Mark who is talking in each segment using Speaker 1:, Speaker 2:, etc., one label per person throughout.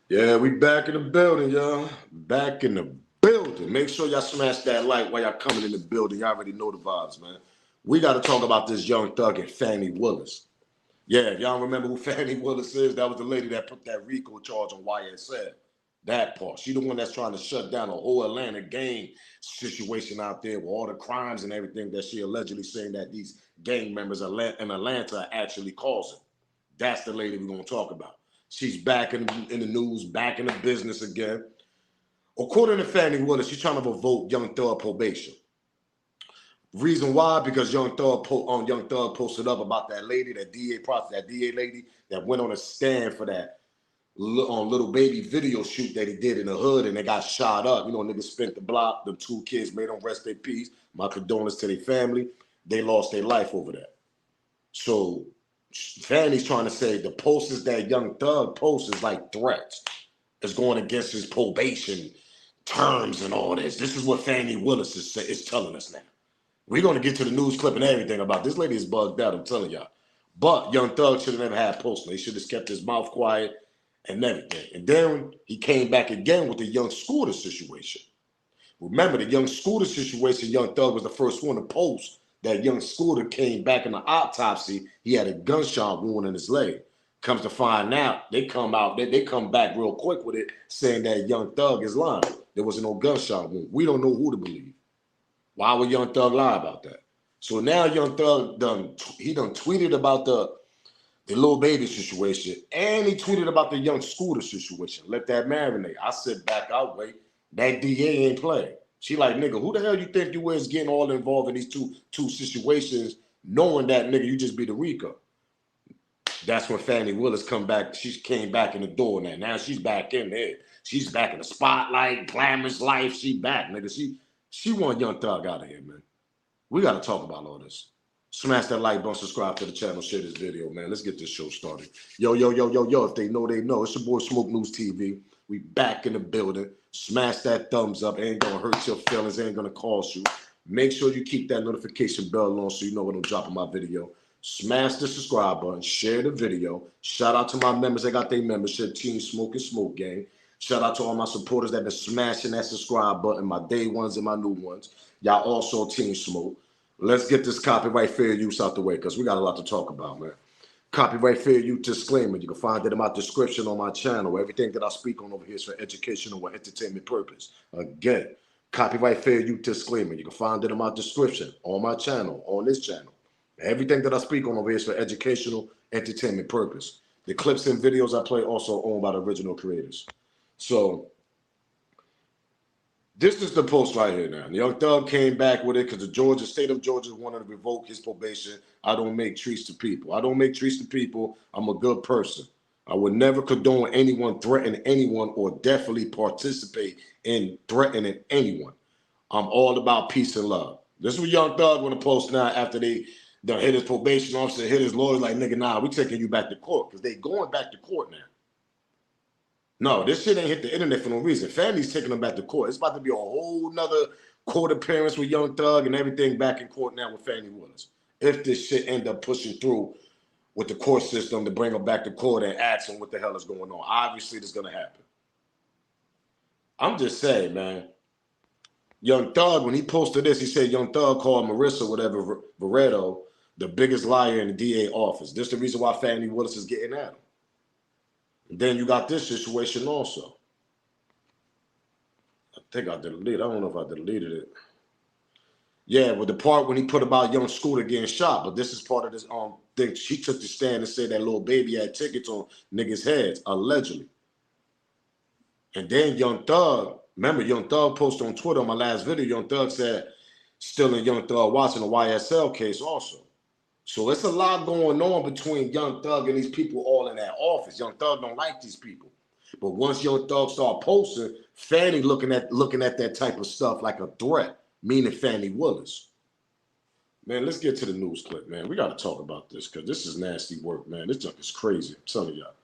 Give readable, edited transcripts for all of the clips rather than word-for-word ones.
Speaker 1: Yeah, we back in the building, y'all. Back in the building. Make sure y'all smash that like while y'all coming in the building. Y'all already know the vibes, man. We got to talk about this young thug and Fani Willis. Yeah, if y'all remember who Fani Willis is, that was the lady that put that RICO charge on YSL. That part. She the one that's trying to shut down a whole Atlanta gang situation out there with all the crimes and everything that she allegedly saying that these gang members in Atlanta are actually causing. That's the lady we're going to talk about. She's back in the news, back in the business again. According to Fani Willis, she's trying to revoke Young Thug probation. Reason why? Because Young Thug posted up about that lady, that DA lady that went on a stand for that Lil Baby video shoot that he did in the hood, and they got shot up. You know, niggas spent the block. The two kids made them rest their peace. My condolences to their family. They lost their life over that. So Fanny's trying to say the posters that Young Thug posts is like threats. It's going against his probation terms and all this. This is what Fani Willis is telling us now. We're going to get to the news clip and everything about this. Lady is bugged out, I'm telling y'all. But Young Thug should have never had posting. He should have kept his mouth quiet and everything. And then he came back again with the Young Scooter situation. Remember, the Young Scooter situation, Young Thug was the first one to post that Young Scooter came back in the autopsy. He had a gunshot wound in his leg. Comes to find out, they come back real quick with it, saying that Young Thug is lying. There was no gunshot wound. We don't know who to believe. Why would Young Thug lie about that? So now Young Thug done tweeted about the Lil Baby situation, and he tweeted about the Young Scooter situation. Let that marinate. I sit back, I'll wait. That DA ain't playing. She like, nigga, who the hell you think you is getting all involved in these two situations, knowing that, nigga, you just be the RICO? That's when Fani Willis come back. She came back in the door now. Now she's back in there. She's back in the spotlight, glamorous life. She back, nigga. She want Young Thug out of here, man. We got to talk about all this. Smash that like button, subscribe to the channel, share this video, man. Let's get this show started. Yo. If they know, they know. It's your boy Smoke News TV. We back in the building. Smash that thumbs up. Ain't gonna hurt your feelings. Ain't gonna cost you. Make sure you keep that notification bell on so you know when I'm dropping my video. Smash the subscribe button. Share the video. Shout out to my members that got their membership. Team Smoke and Smoke Gang. Shout out to all my supporters that been smashing that subscribe button. My day ones and my new ones. Y'all also Team Smoke. Let's get this copyright fair use out the way because we got a lot to talk about, man. Copyright fair use disclaimer. You can find it in my description on my channel. Everything that I speak on over here is for educational or entertainment purpose. Again, copyright fair use disclaimer. You can find it in my description on my channel, on this channel. Everything that I speak on over here is for educational, entertainment purpose. The clips and videos I play also owned by the original creators. So this is the post right here now. Young Thug came back with it because the state of Georgia wanted to revoke his probation. I don't make treats to people. I don't make treats to people. I'm a good person. I would never condone anyone threatening anyone or definitely participate in threatening anyone. I'm all about peace and love. This is what Young Thug want to post now after they hit his probation officer, hit his lawyer, like, nigga, nah, we taking you back to court because they going back to court now. No, this shit ain't hit the internet for no reason. Family's taking them back to court. It's about to be a whole nother court appearance with Young Thug and everything back in court now with Fani Willis. If this shit end up pushing through with the court system to bring them back to court and ask them what the hell is going on. Obviously, this is going to happen. I'm just saying, man. Young Thug, when he posted this, he said Young Thug called Marissa, whatever, Veretto, the biggest liar in the DA office. This is the reason why Fani Willis is getting at him. And then you got this situation also. I think I deleted it. I don't know if I deleted it. Yeah, with the part when he put about Young Scooter getting shot, but this is part of this thing. She took the stand and said that Lil Baby had tickets on niggas' heads, allegedly. And then Young Thug, remember Young Thug posted on Twitter on my last video, Young Thug said, still in Young Thug watching the YSL case also. So it's a lot going on between Young Thug and these people all in that office. Young Thug don't like these people. But once Young Thug start posting, Fani looking at that type of stuff like a threat, meaning Fani Willis. Man, let's get to the news clip, man. We got to talk about this because this is nasty work, man. This junk is crazy. I'm telling y'all.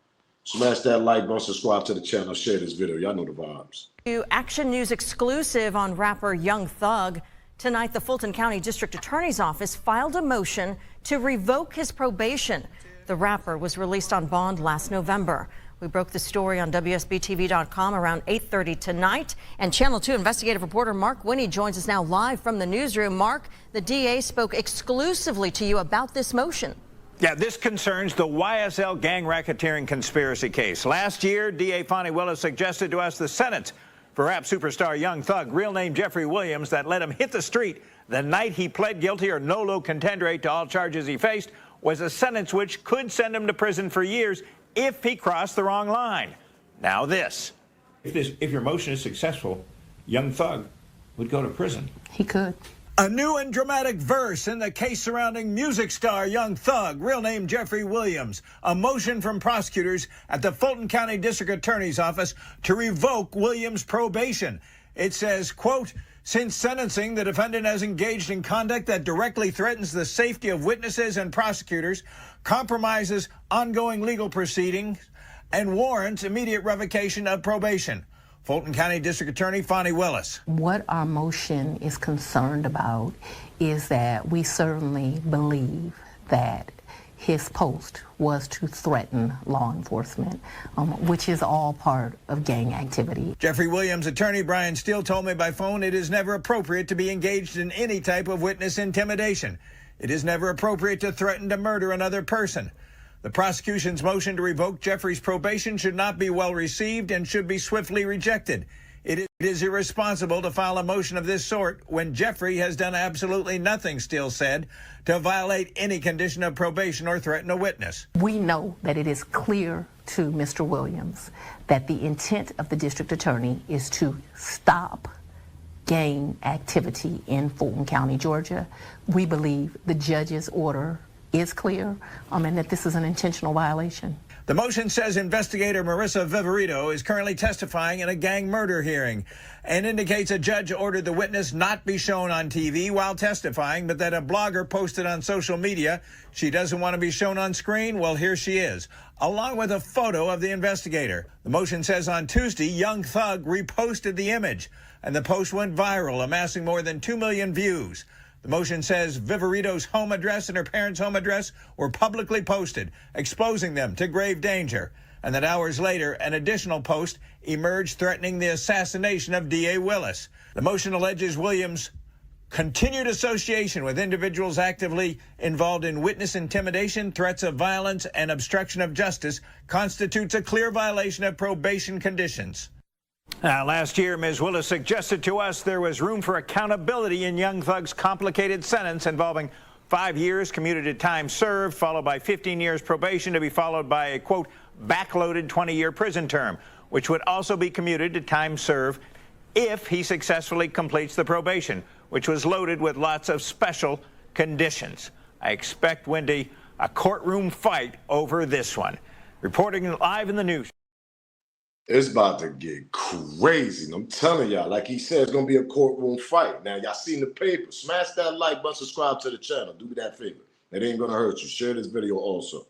Speaker 1: Smash that like button, subscribe to the channel, share this video. Y'all know the vibes.
Speaker 2: Action News exclusive on rapper Young Thug. Tonight, the Fulton County District Attorney's Office filed a motion to revoke his probation. The rapper was released on bond last November. We broke the story on WSBTV.com around 8:30 tonight. And Channel 2 investigative reporter Mark Winnie joins us now live from the newsroom. Mark, the DA spoke exclusively to you about this motion.
Speaker 3: Yeah, this concerns the YSL gang racketeering conspiracy case. Last year, DA Fani Willis suggested to us the sentence for rap superstar Young Thug, real name Jeffrey Williams, that let him hit the street the night he pled guilty or nolo contendere to all charges he faced, was a sentence which could send him to prison for years if he crossed the wrong line. Now this. If your motion is successful, Young Thug would go to prison.
Speaker 4: He could.
Speaker 3: A new and dramatic verse in the case surrounding music star Young Thug, real name Jeffrey Williams. A motion from prosecutors at the Fulton County District Attorney's Office to revoke Williams' probation. It says, quote, since sentencing, the defendant has engaged in conduct that directly threatens the safety of witnesses and prosecutors, compromises ongoing legal proceedings, and warrants immediate revocation of probation. Fulton County District Attorney Fani Willis.
Speaker 4: What our motion is concerned about is that we certainly believe that his post was to threaten law enforcement, which is all part of gang activity.
Speaker 3: Jeffrey Williams' attorney Brian Steele told me by phone it is never appropriate to be engaged in any type of witness intimidation. It is never appropriate to threaten to murder another person. The prosecution's motion to revoke Jeffrey's probation should not be well received and should be swiftly rejected. It is irresponsible to file a motion of this sort when Jeffrey has done absolutely nothing, Steele said, to violate any condition of probation or threaten a witness.
Speaker 4: We know that it is clear to Mr. Williams that the intent of the district attorney is to stop gang activity in Fulton County, Georgia. We believe the judge's order is clear and that this is an intentional violation.
Speaker 3: The motion says investigator Marissa Viverito is currently testifying in a gang murder hearing and indicates a judge ordered the witness not be shown on TV while testifying, but that a blogger posted on social media she doesn't want to be shown on screen. Well, here she is, along with a photo of the investigator. The motion says on Tuesday, Young Thug reposted the image, and the post went viral, amassing more than 2 million views. The motion says Viverito's home address and her parents' home address were publicly posted, exposing them to grave danger, and that hours later, an additional post emerged threatening the assassination of DA Willis. The motion alleges Williams' continued association with individuals actively involved in witness intimidation, threats of violence, and obstruction of justice constitutes a clear violation of probation conditions. Last year, Ms. Willis suggested to us there was room for accountability in Young Thug's complicated sentence involving 5 years commuted time served, followed by 15 years probation to be followed by a, quote, backloaded 20-year prison term, which would also be commuted to time served if he successfully completes the probation, which was loaded with lots of special conditions. I expect, Wendy, a courtroom fight over this one. Reporting live in the news.
Speaker 1: It's about to get crazy. I'm telling y'all, like he said, it's going to be a courtroom fight. Now, y'all seen the paper. Smash that like button, subscribe to the channel. Do me that favor. It ain't going to hurt you. Share this video also.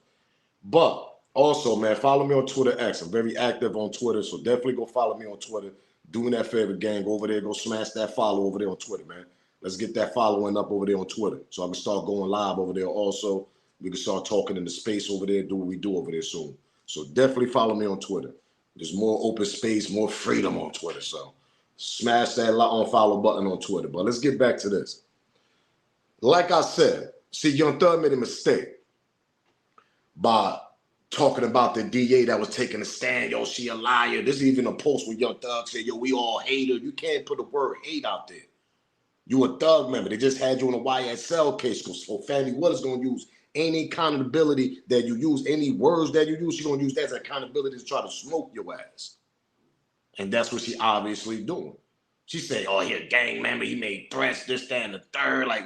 Speaker 1: But also, man, follow me on Twitter X. I'm very active on Twitter, so definitely go follow me on Twitter. Do me that favor, gang. Go over there. Go smash that follow over there on Twitter, man. Let's get that following up over there on Twitter so I can start going live over there also. We can start talking in the space over there, do what we do over there soon. So definitely follow me on Twitter. There's more open space, more freedom on Twitter. So smash that unfollow button on Twitter. But let's get back to this. Like I said, see, Young Thug made a mistake by talking about the DA that was taking a stand. Yo, she a liar. This is even a post where Young Thug said, yo, we all hate her. You can't put the word hate out there. You a Thug member. They just had you in a YSL case. So Fani Willis going to use any accountability that you use, any words that you use, she's going to use that as accountability to try to smoke your ass. And that's what she obviously doing. She say, oh, he a gang member, he made threats, this, that, and the third. Like,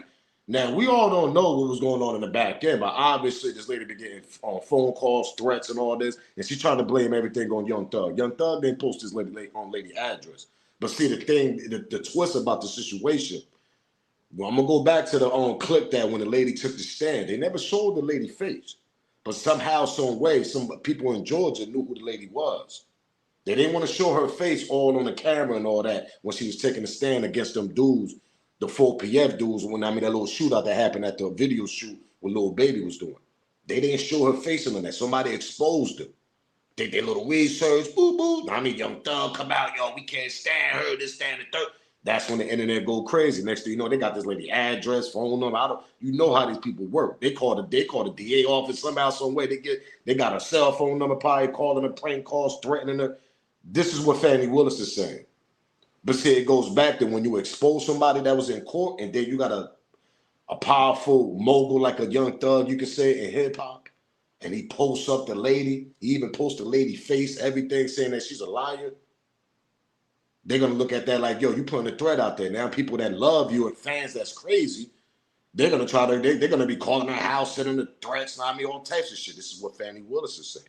Speaker 1: now, we all don't know what was going on in the back end, but obviously this lady been getting phone calls, threats, and all this, and she's trying to blame everything on Young Thug. Young Thug didn't post his lady address. But see, the thing, the twist about the situation, well, I'm going to go back to the clip that when the lady took the stand, they never showed the lady face. But somehow, some way, some people in Georgia knew who the lady was. They didn't want to show her face all on the camera and all that when she was taking a stand against them dudes, the 4PF dudes, that little shootout that happened at the video shoot what Lil Baby was doing. They didn't show her face on that. Somebody exposed her. Did their little research, boo boo. I mean, Young Thug come out, yo, we can't stand her, this, stand, the third. That's when the internet go crazy. Next thing you know, they got this lady address, phone number. You know how these people work. They call the DA office somehow, some way. They got a cell phone number, probably calling her, prank calls, threatening her. This is what Fani Willis is saying. But see, it goes back to when you expose somebody that was in court, and then you got a powerful mogul like a Young Thug, you could say, in hip hop, and he posts up the lady. He even posts the lady face, everything, saying that she's a liar. They're going to look at that like, yo, you putting a threat out there. Now people that love you and fans that's crazy, they're going to they're going to be calling her house, sending the threats, I mean, all types of shit. This is what Fani Willis is saying.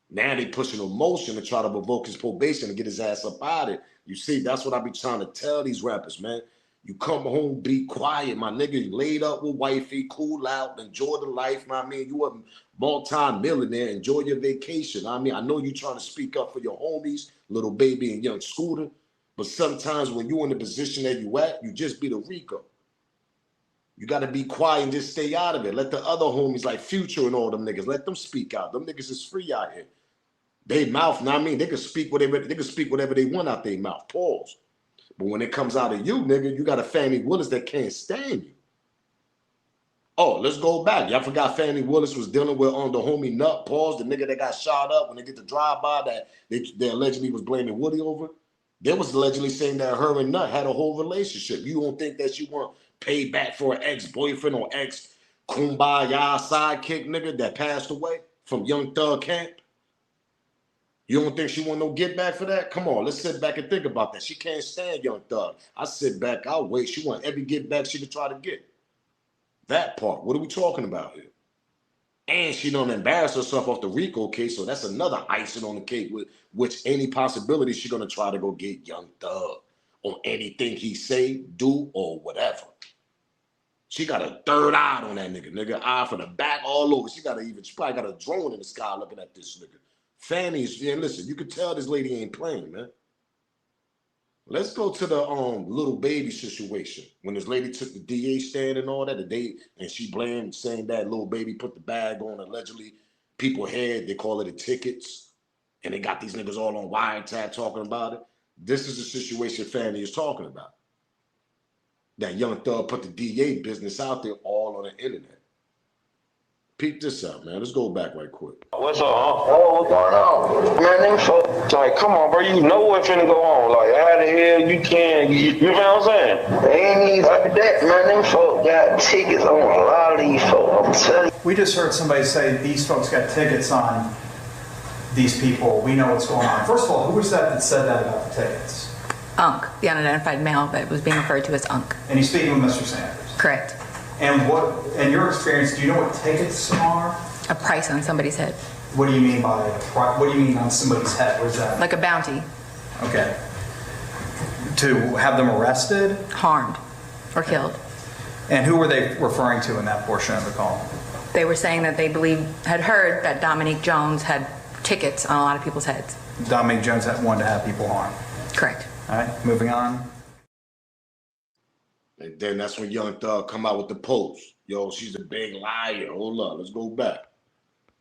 Speaker 1: Now they pushing a motion to try to revoke his probation and get his ass up out of it. You see, that's what I be trying to tell these rappers, man. You come home, be quiet, my nigga. You laid up with wifey, cool out, enjoy the life, I mean. You a multi-millionaire, enjoy your vacation. I mean, I know you trying to speak up for your homies, Lil Baby and Young Scooter, but sometimes when you in the position that you at, you just be the Rico. You got to be quiet and just stay out of it. Let the other homies like Future and all them niggas, let them speak out. Them niggas is free out here. They mouth, I mean, they can speak whatever they want out their mouth. Pause. But when it comes out of you, nigga, you got a Fani Willis that can't stand you. Oh, let's go back. Y'all forgot Fani Willis was dealing with the homie Nut, pause, the nigga that got shot up when they get the drive-by that they allegedly was blaming Woody over. They was allegedly saying that her and Nut had a whole relationship. You don't think that she want to pay back for an ex-boyfriend or ex-kumbaya sidekick nigga that passed away from Young Thug camp? You don't think she want no get back for that? Come on, let's sit back and think about that. She can't stand Young Thug. I sit back, I'll wait. She want every get back she could try to get. That part, what are we talking about here? And she don't embarrass herself off the RICO case, so that's another icing on the cake with which any possibility she's gonna try to go get Young Thug on anything he say, do, or whatever. She got a third eye on that nigga. Eye from the back all over. She probably got a drone in the sky looking at this nigga. Fani's, yeah, listen, you could tell this lady ain't playing, man. Let's go to the Lil Baby situation. When this lady took the DA stand and all that, and she blamed, saying that Lil Baby put the bag on allegedly people's head. They call it the tickets. And they got these niggas all on wiretap talking about it. This is the situation Fani is talking about. That Young Thug put the DA business out there all on the internet. Peep this out, man. Let's go back right quick.
Speaker 5: What's up, huh? Oh, what's going on? Man, them folks, like, come on, bro. You know what's finna go on. Like, how the hell you can, you know what I'm saying? They ain't even like that, man. Them folks got tickets on a lot of these folks. I'm telling you.
Speaker 6: We just heard somebody say these folks got tickets on these people. We know what's going on. First of all, who was that said that about the tickets?
Speaker 7: Unc, the unidentified male that was being referred to as Unc.
Speaker 6: And he's speaking with Mr. Sanders.
Speaker 7: Correct.
Speaker 6: And what, in your experience, do you know what tickets are?
Speaker 7: A price on somebody's head.
Speaker 6: What do you mean by what do you mean on somebody's head? What is that?
Speaker 7: Like a bounty.
Speaker 6: Okay. To have them arrested?
Speaker 7: Harmed or killed.
Speaker 6: And who were they referring to in that portion of the call?
Speaker 7: They were saying that they had heard that Dominique Jones had tickets on a lot of people's heads.
Speaker 6: Dominique Jones had wanted to have people harmed.
Speaker 7: Correct.
Speaker 6: All right, moving on.
Speaker 1: And then that's when Young Thug come out with the post. Yo, she's a big liar. Hold up, let's go back.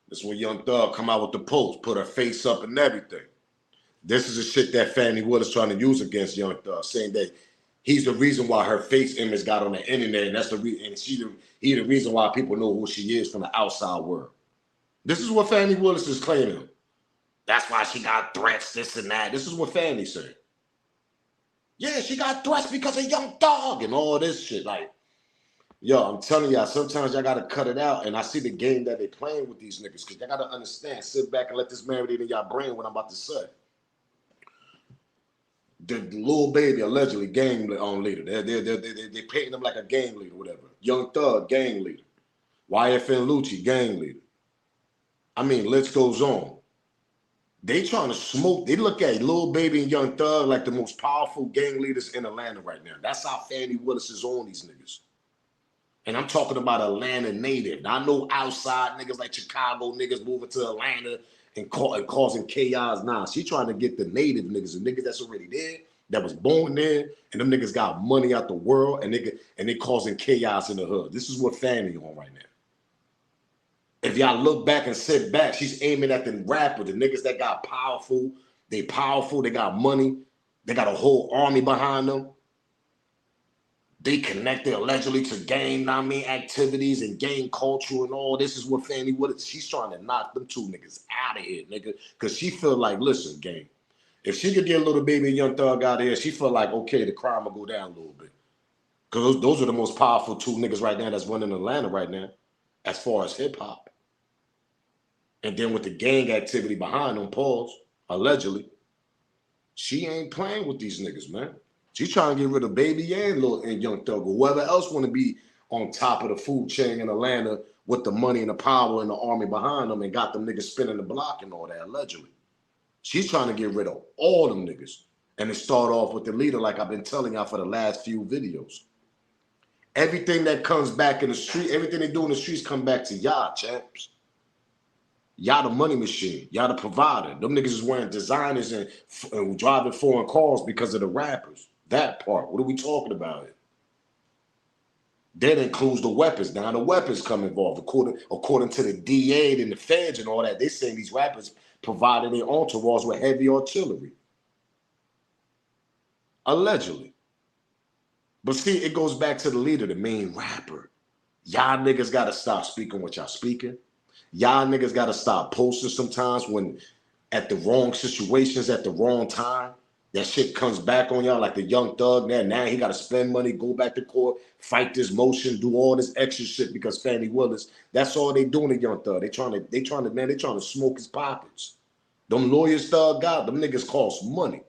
Speaker 1: That's when Young Thug come out with the post, put her face up and everything. This is the shit that Fani Willis trying to use against Young Thug, saying that he's the reason why her face image got on the internet, and that's the reason. And he the reason why people know who she is from the outside world. This is what Fani Willis is claiming. That's why she got threats, this and that. This is what Fani said. Yeah, she got threats because of Young Thug and all this shit. Like, yo, I'm telling y'all, sometimes y'all gotta cut it out. And I see the game that they playing with these niggas, because y'all gotta understand, sit back and let this marinate in y'all brain what I'm about to say. The Lil Baby allegedly gang leader. They painting him like a gang leader, whatever. Young Thug, gang leader. YFN Lucci, gang leader. I mean, list goes on. They trying to smoke. They look at Lil Baby and Young Thug like the most powerful gang leaders in Atlanta right now. That's how Fani Willis is on these niggas. And I'm talking about Atlanta native. Now, I know outside niggas like Chicago niggas moving to Atlanta and causing chaos. Nah, she trying to get the native niggas, the niggas that's already there, that was born there, and them niggas got money out the world, and they causing chaos in the hood. This is what Fani on right now. If y'all look back and sit back, she's aiming at the rappers, the niggas that got powerful. They powerful, they got money, they got a whole army behind them. They connected allegedly to gang, activities and gang culture and all. This is what Fani Willis, she's trying to knock them two niggas out of here, nigga. Because she feel like, listen, gang, if she could get Lil Baby and Young Thug out of here, she feel like, okay, the crime will go down a little bit. Because those are the most powerful two niggas right now that's running Atlanta right now, as far as hip hop. And then with the gang activity behind them, pause, allegedly, she ain't playing with these niggas, man. She trying to get rid of Baby and Young Thug, or whoever else want to be on top of the food chain in Atlanta with the money and the power and the army behind them and got them niggas spinning the block and all that, allegedly. She's trying to get rid of all them niggas. And it start off with the leader, like I've been telling y'all for the last few videos. Everything that comes back in the street, everything they do in the streets come back to y'all, champs. Y'all the money machine. Y'all the provider. Them niggas is wearing designers and driving foreign cars because of the rappers. That part. What are we talking about here? That includes the weapons. Now the weapons come involved. According to the DA and the feds and all that, they saying these rappers provided their entourage with heavy artillery. Allegedly. But see, it goes back to the leader, the main rapper. Y'all niggas gotta stop speaking what y'all speaking. Y'all niggas gotta stop posting sometimes when at the wrong situations at the wrong time. That shit comes back on y'all like the Young Thug. Now he gotta spend money, go back to court, fight this motion, do all this extra shit because Fani Willis. That's all they doing to Young Thug. They trying to smoke his pockets. Them lawyers Thug got, them niggas cost money.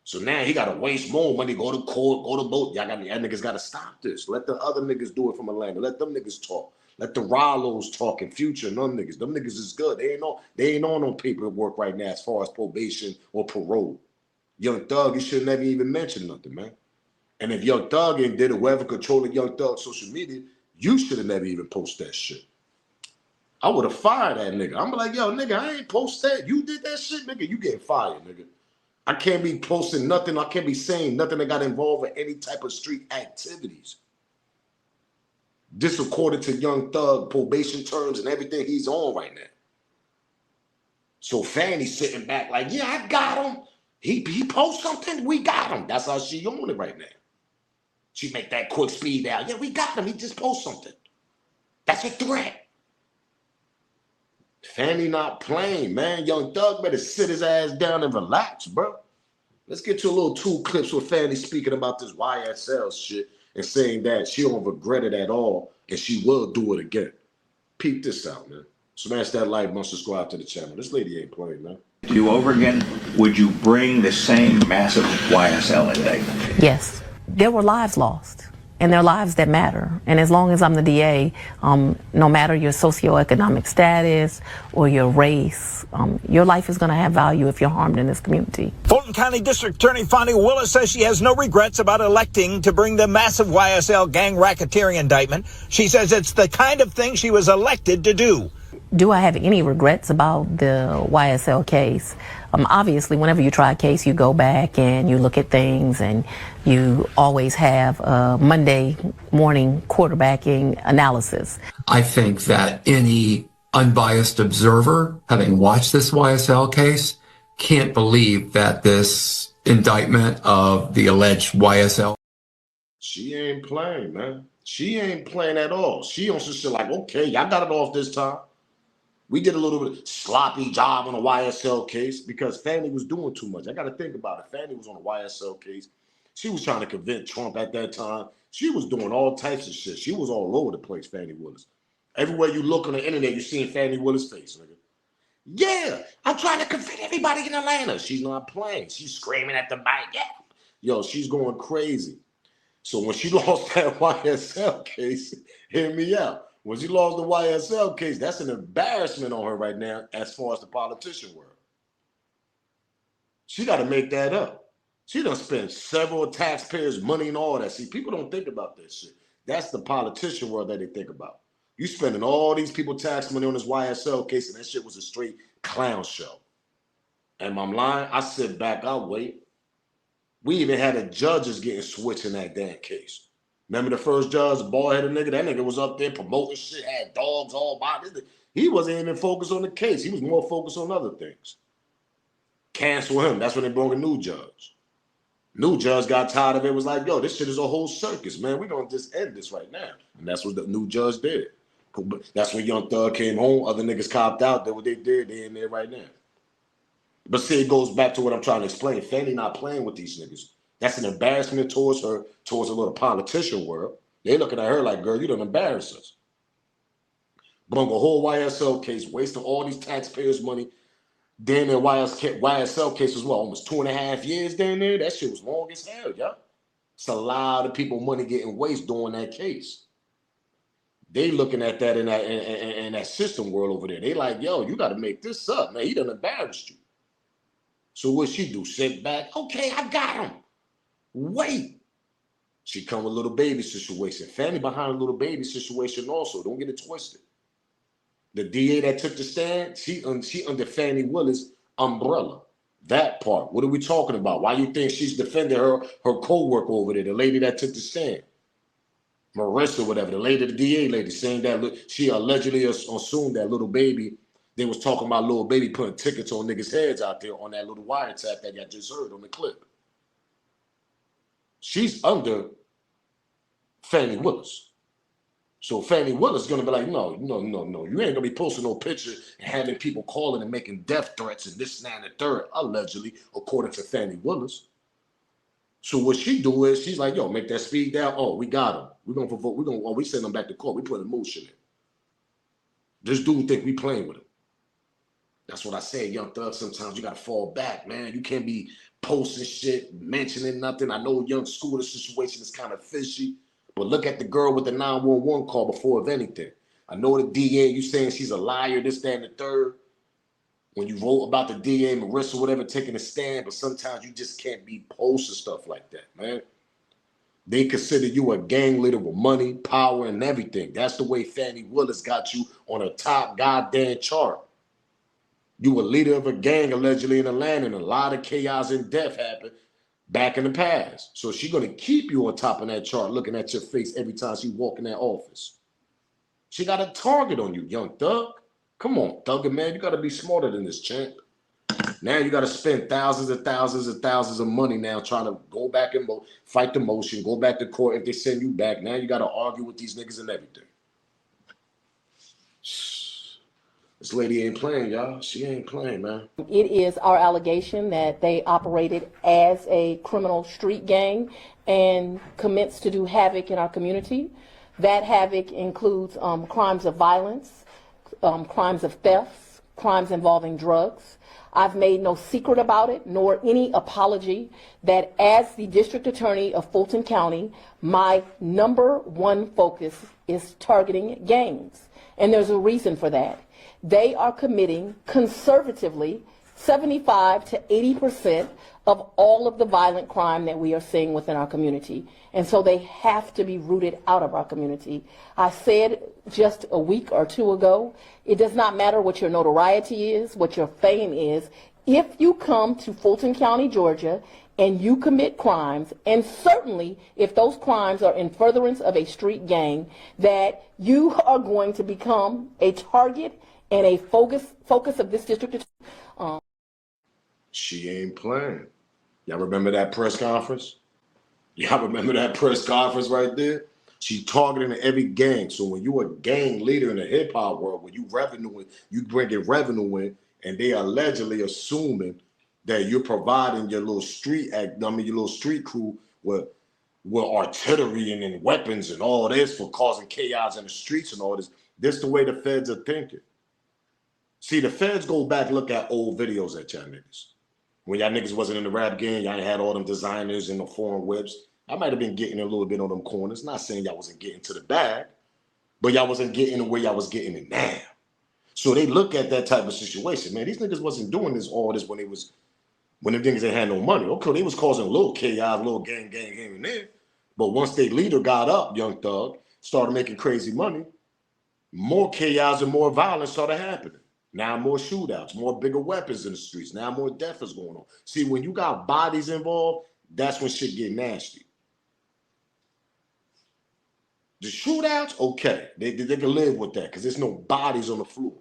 Speaker 1: So now he gotta waste more money, go to court, go to boat. Y'all niggas gotta stop this. Let the other niggas do it from Atlanta. Let them niggas talk. Let the Rollos talk in Future and them niggas. Them niggas is good. They ain't on no paperwork right now as far as probation or parole. Young Thug, you should never even mention nothing, man. And if Young Thug ain't did it, whoever controlling Young Thug social media, you should have never even posted that shit. I would have fired that nigga. I'm like, yo, nigga, I ain't post that. You did that shit, nigga. You getting fired, nigga. I can't be posting nothing. I can't be saying nothing that got involved in any type of street activities. This according to Young Thug probation terms and everything he's on right now. So Fani's sitting back like, yeah, I got him. He posts something, we got him. That's how she on it right now. She make that quick speed out. Yeah, we got him. He just post something. That's a threat. Fani not playing, man. Young Thug better sit his ass down and relax, bro. Let's get to a little 2 clips with Fani speaking about this YSL shit and saying that she don't regret it at all and she will do it again. Peep this out, man. Smash that like button, subscribe to the channel. This lady ain't playing, man.
Speaker 8: You over again, would you bring the same massive YSL indictment?
Speaker 4: Yes. There were lives lost, and there are lives that matter. And as long as I'm the DA, no matter your socioeconomic status or your race, your life is going to have value if you're harmed in this community.
Speaker 3: Fulton County District Attorney Fani Willis says she has no regrets about electing to bring the massive YSL gang racketeering indictment. She says it's the kind of thing she was elected to do.
Speaker 4: Do I have any regrets about the YSL case? Obviously, whenever you try a case, you go back and you look at things, and you always have a Monday morning quarterbacking analysis.
Speaker 9: I think that any unbiased observer, having watched this YSL case, can't believe that this indictment of the alleged YSL.
Speaker 1: She ain't playing, man. She ain't playing at all. She on some shit like, okay, y'all got it off this time. We did a little bit of sloppy job on the YSL case because Fani was doing too much. I got to think about it. Fani was on the YSL case. She was trying to convince Trump at that time. She was doing all types of shit. She was all over the place, Fani Willis. Everywhere you look on the internet, you're seeing Fani Willis' face, nigga. Yeah, I'm trying to convince everybody in Atlanta. She's not playing. She's screaming at the mic. Yeah. Yo, she's going crazy. So when she lost that YSL case, hear me out. When she lost the YSL case, that's an embarrassment on her right now as far as the politician world. She got to make that up. She done spent several taxpayers' money and all that. See, people don't think about this shit. That's the politician world that they think about. You spending all these people tax money on this YSL case, and that shit was a straight clown show. And I'm lying? I sit back, I wait. We even had the judges getting switched in that damn case. Remember the first judge, the bald-headed nigga? That nigga was up there promoting shit, had dogs all by this. He wasn't even focused on the case. He was more focused on other things. Cancel him. That's when they brought a new judge. New judge got tired of it, was like, yo, this shit is a whole circus, man. We're going to just end this right now. And that's what the new judge did. That's when Young Thug came home. Other niggas copped out. Did what they did. They in there right now. But see, it goes back to what I'm trying to explain. Fani not playing with these niggas. That's an embarrassment towards her, towards a little politician world. They looking at her like, girl, you done embarrassed us. Brung a whole YSL case, wasting all these taxpayers' money. Damn near YSL case was what, almost 2.5 years down there? That shit was long as hell, y'all. It's a lot of people money getting wasted during that case. They looking at that in that system world over there. They like, yo, you got to make this up, man. He done embarrassed you. So what she do? Sit back? Okay, I got him. Wait. She come with Lil Baby situation. Fani behind a Lil Baby situation also. Don't get it twisted. The DA that took the stand, she under Fani Willis' umbrella. That part. What are we talking about? Why you think she's defending her co-worker over there, the lady that took the stand? Marissa, whatever, the lady, the DA lady, saying that she allegedly assumed that Lil Baby, they was talking about Lil Baby putting tickets on niggas' heads out there on that little wiretap that y'all just heard on the clip. She's under Fani Willis. So Fani Willis is going to be like, no. You ain't going to be posting no picture and having people calling and making death threats and this, that, and the third, allegedly, according to Fani Willis. So what she do is she's like, yo, make that speed down. Oh, we got him. We're going to vote. We send him back to court. We put a motion in. This dude think we playing with him. That's what I said, Young Thug. Sometimes you got to fall back, man. You can't be posting shit, mentioning nothing. I know Young Scooter situation is kind of fishy. But look at the girl with the 911 call before of anything. I know the DA, you saying she's a liar, this, that, and the third. When you wrote about the DA, Marissa, whatever, taking a stand, but sometimes you just can't be posting stuff like that, man. They consider you a gang leader with money, power, and everything. That's the way Fani Willis got you on a top goddamn chart. You were leader of a gang allegedly in Atlanta, and a lot of chaos and death happened back in the past. So she's going to keep you on top of that chart, looking at your face every time she walk in that office. She got a target on you, Young Thug. Come on, Thugger, man. You got to be smarter than this, champ. Now you got to spend thousands and thousands and thousands of money now trying to go back and fight the motion, go back to court if they send you back. Now you got to argue with these niggas and everything. This lady ain't playing, y'all. She ain't playing, man.
Speaker 4: It is our allegation that they operated as a criminal street gang and commenced to do havoc in our community. That havoc includes crimes of violence, crimes of thefts, crimes involving drugs. I've made no secret about it, nor any apology, that as the district attorney of Fulton County, my #1 focus is targeting gangs. And there's a reason for that. They are committing conservatively 75 to 80% of all of the violent crime that we are seeing within our community. And so they have to be rooted out of our community. I said just a week or two ago, it does not matter what your notoriety is, what your fame is. If you come to Fulton County, Georgia, and you commit crimes, and certainly if those crimes are in furtherance of a street gang, that you are going to become a target and a focus of this district.
Speaker 1: She ain't playing. Y'all remember that press conference? Y'all remember that press conference right there? She targeting every gang. So when you a gang leader in the hip hop world, when you bringing revenue in, and they allegedly assuming that you're providing your little street your little street crew with artillery and weapons and all this for causing chaos in the streets and all this. This is the way the feds are thinking. See, the feds go back, look at old videos at y'all niggas. When y'all niggas wasn't in the rap game, y'all ain't had all them designers and the foreign whips. I might have been getting a little bit on them corners. Not saying y'all wasn't getting to the bag, but y'all wasn't getting the way y'all was getting it now. So they look at that type of situation. Man, these niggas wasn't doing all this when them niggas ain't had no money. Okay, they was causing a little chaos, a little gang here and there. But once their leader got up, Young Thug, started making crazy money, more chaos and more violence started happening. Now more shootouts, more bigger weapons in the streets. Now more death is going on. See, when you got bodies involved, that's when shit get nasty. The shootouts, okay, they can live with that because there's no bodies on the floor.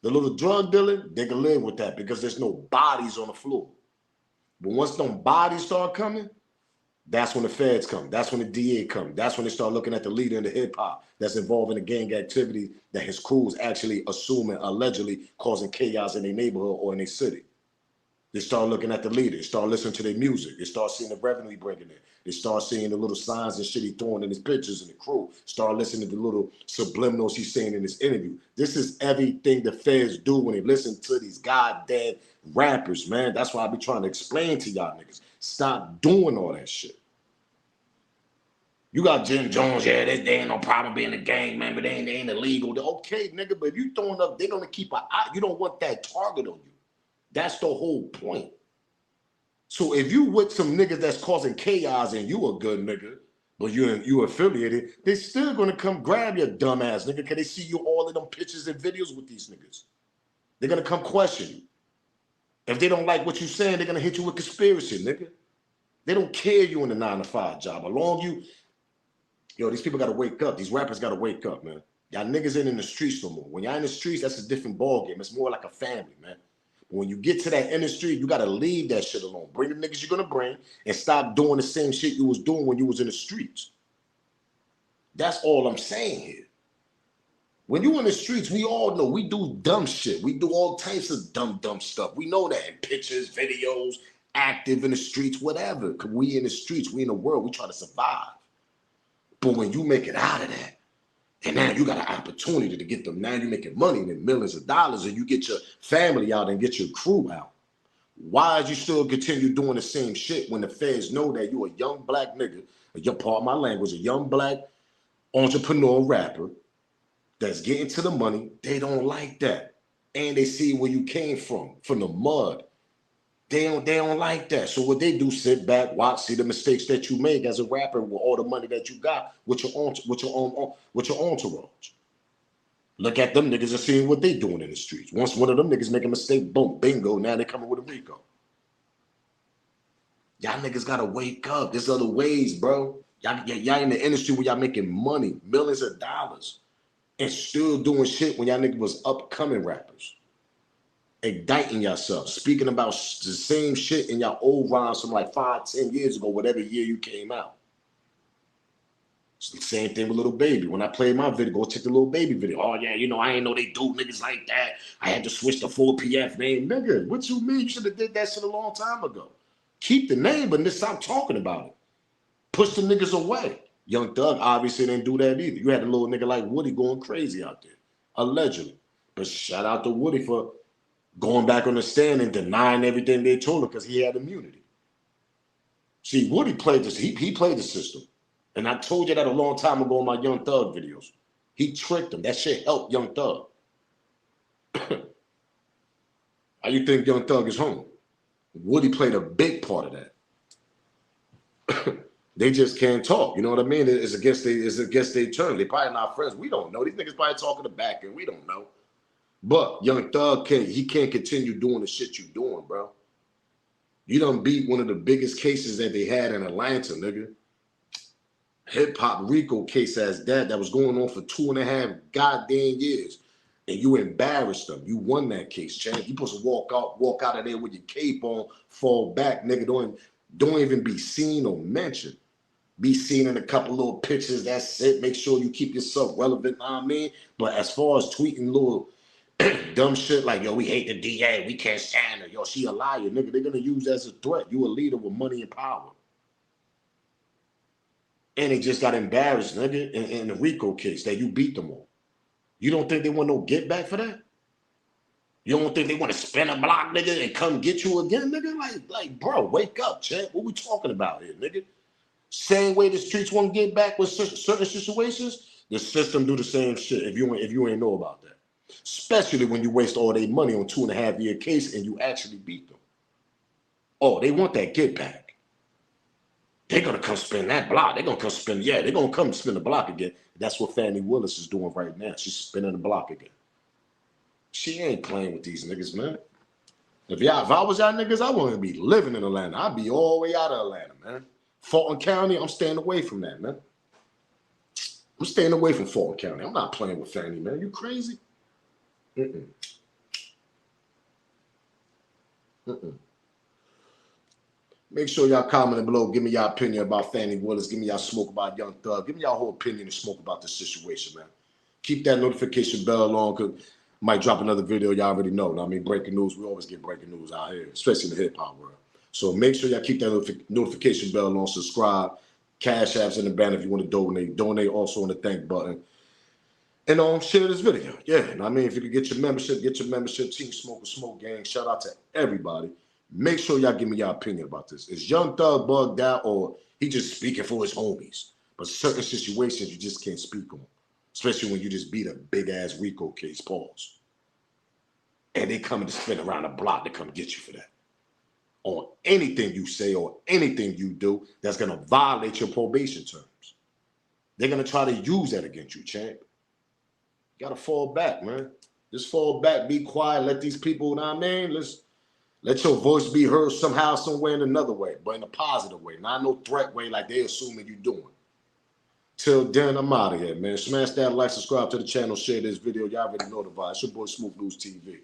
Speaker 1: The little drug dealing, they can live with that because there's no bodies on the floor. But once them bodies start coming, that's when the feds come. That's when the DA come. That's when they start looking at the leader in the hip hop that's involved in the gang activity that his crew's actually assuming, allegedly causing chaos in their neighborhood or in their city. They start looking at the leader. They start listening to their music. They start seeing the revenue he bringing in. They start seeing the little signs and shit he throwing in his pictures and the crew. Start listening to the little subliminals he's saying in his interview. This is everything the feds do when they listen to these goddamn rappers, man. That's why I be trying to explain to y'all niggas. Stop doing all that shit. You got Jim Jones, yeah, they ain't no problem being a gang member. They ain't illegal. Okay, nigga, but if you throwing up, they're going to keep an eye. You don't want that target on you. That's the whole point. So if you with some niggas that's causing chaos and you a good nigga, but you affiliated, they still going to come grab your dumb ass nigga because they see you all in them pictures and videos with these niggas. They're going to come question you. If they don't like what you saying, they're going to hit you with conspiracy, nigga. They don't care you in the 9-to-5 job. Along you... Yo, these people got to wake up. These rappers got to wake up, man. Y'all niggas ain't in the streets no more. When y'all in the streets, that's a different ballgame. It's more like a family, man. But when you get to that industry, you got to leave that shit alone. Bring the niggas you're going to bring and stop doing the same shit you was doing when you was in the streets. That's all I'm saying here. When you in the streets, we all know we do dumb shit. We do all types of dumb stuff. We know that in pictures, videos, active in the streets, whatever. Because we in the streets, we in the world, we try to survive. But when you make it out of that, and now you got an opportunity to get them, now you're making money and millions of dollars, and you get your family out and get your crew out. Why is you still continue doing the same shit when the feds know that you a young black nigga, you're part of my language, a young black entrepreneur rapper that's getting to the money? They don't like that. And they see where you came from the mud. They don't like that. So what they do, sit back, watch, see the mistakes that you make as a rapper with all the money that you got with your entourage. Look at them niggas and seeing what they doing in the streets. Once one of them niggas make a mistake, boom, bingo, now they coming with a RICO. Y'all niggas gotta wake up. There's other ways, bro. Y'all in the industry where y'all making money, millions of dollars, and still doing shit when y'all niggas was upcoming rappers. Indicting yourself, speaking about the same shit in your old rhymes from like 5-10 years ago, whatever year you came out. It's the same thing with Lil Baby. When I played my video, go check the Lil Baby video. Oh yeah, you know, I ain't know they do niggas like that. I had to switch the 4PF name. Nigga, what you mean? You should have did that shit a long time ago. Keep the name, but just stop talking about it. Push the niggas away. Young Thug obviously didn't do that either. You had a little nigga like Woody going crazy out there, allegedly. But shout out to Woody for going back on the stand and denying everything they told him because he had immunity. See, Woody played this. He played the system. And I told you that a long time ago in my Young Thug videos. He tricked him. That shit helped Young Thug. How you think Young Thug is home? Woody played a big part of that. They just can't talk. You know what I mean? It's against their terms. They probably not friends. We don't know. These niggas probably talking the back end. We don't know. But Young Thug can't continue doing the shit you doing, bro. You done beat one of the biggest cases that they had in Atlanta, nigga. Hip-hop RICO case as that was going on for 2.5 goddamn years. And you embarrassed them. You won that case, Chan. You supposed to walk out of there with your cape on, fall back, nigga. Don't even be seen or mentioned. Be seen in a couple little pictures, that's it. Make sure you keep yourself relevant, know what I mean? But as far as tweeting little dumb shit like, yo, we hate the DA, we can't stand her, yo, she a liar, nigga. They're gonna use that as a threat. You a leader with money and power. And they just got embarrassed, nigga, in the RICO case that you beat them on. You don't think they want no get back for that? You don't think they want to spin a block, nigga, and come get you again, nigga? Like, bro, wake up, Chad. What we talking about here, nigga? Same way the streets want to get back with certain situations, the system do the same shit if you ain't know about that. Especially when you waste all their money on 2.5-year case and you actually beat them. Oh, they want that get back. They're going to come spin that block. They're going to come spin, they're going to come spin the block again. That's what Fani Willis is doing right now. She's spinning the block again. She ain't playing with these niggas, man. If I was y'all niggas, I wouldn't be living in Atlanta. I'd be all the way out of Atlanta, man. Fulton County, I'm staying away from that, man. I'm staying away from Fulton County. I'm not playing with Fani, man. You crazy? Mm-mm. Mm-mm. Make sure y'all comment below. Give me y'all opinion about Fani Willis. Give me y'all smoke about Young Thug. Give me y'all whole opinion and smoke about this situation, man. Keep that notification bell on, because might drop another video. Y'all already know. I mean, breaking news. We always get breaking news out here, especially in the hip-hop world. So make sure y'all keep that notification bell on. Subscribe. Cash apps in the banner if you want to donate. Donate also on the thank button. And share this video. Yeah, and I mean, if you could get your membership, Team Smoker Smoke Gang. Shout out to everybody. Make sure y'all give me your opinion about this. Is Young Thug bugged out, or he just speaking for his homies? But certain situations you just can't speak on, especially when you just beat a big-ass RICO case, pause. And they coming to spin around the block to come get you for that. On anything you say or anything you do that's going to violate your probation terms. They're going to try to use that against you, champ. You got to fall back, man. Just fall back, be quiet, let these people, you know what I mean? Let your voice be heard somehow, somewhere, in another way, but in a positive way, not no threat way like they assuming you doing. Till then, I'm out of here, man. Smash that like, subscribe to the channel, share this video. Y'all already know the vibe. It's your boy Smooth News TV.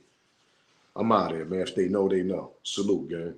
Speaker 1: I'm out of here, man. If they know, they know. Salute, gang.